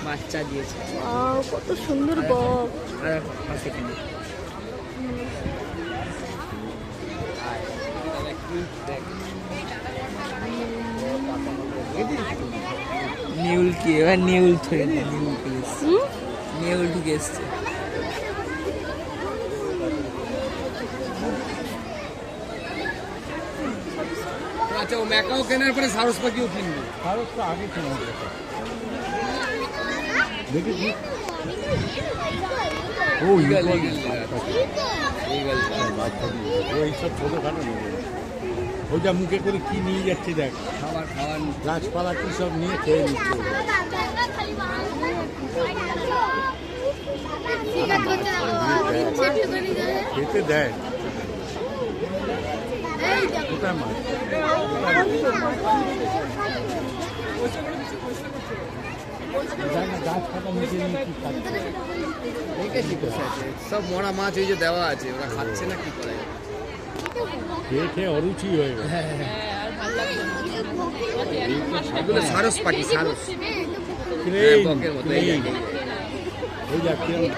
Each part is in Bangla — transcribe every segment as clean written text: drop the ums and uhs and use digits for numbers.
বাচ্চা দিয়েছে। কত সুন্দর বক। আর পাশে কিনে নিউল কি এবার নিউল থয়ে না নিউল ঢুকে এসছে। আচ্ছা ও ম্যাকাও কেনার পরে সারস পাখিও কিনবে। সারস তো আগে কেনা দেখেছি। ও ইগল এইসব ছোটোখাটো নেবে। ওই যা মুখে করে কি নিয়ে যাচ্ছে দেখ, খাবার খাওয়ার গাছপালা কি সব নিয়ে খেয়ে নিচ্ছে। খেতে দেয় কোথায় মাছ। গাছ কাটা নিচে নিয়ে কি খাচ্ছে। দেখেছি বসে আছে সব মরা মাছ এই যে দেওয়া আছে, ওরা খাচ্ছে না কি করে, খেয়ে খেয়ে অরুচি হয়ে গেছে। এগুলো সারস পাখি, সারস বকের মতো। এই জায়গায় ওই যা কিরম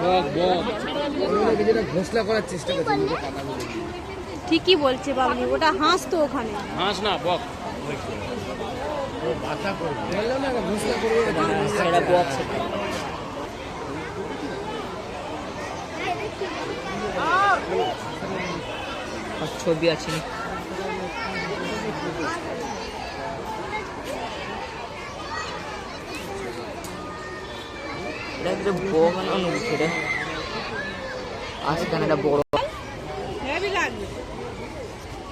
বক বক ওগুলোকে যেটা ঘোষলা করার চেষ্টা করছে নিজে পাতাগুলো। ঠিকই বলছে বাবলি, ওটা হাঁস তো ওখানে। হাঁস না বক, বাসা করবে। বললাম না ঘোষলা করবে সেটা বক। ছবি আছে বড়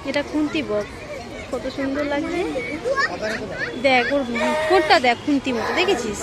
এটা খুন্তি বক, কত সুন্দর লাগছে। দেখ ওর কোনটা দেখ, খুন্তি মতো দেখেছিস।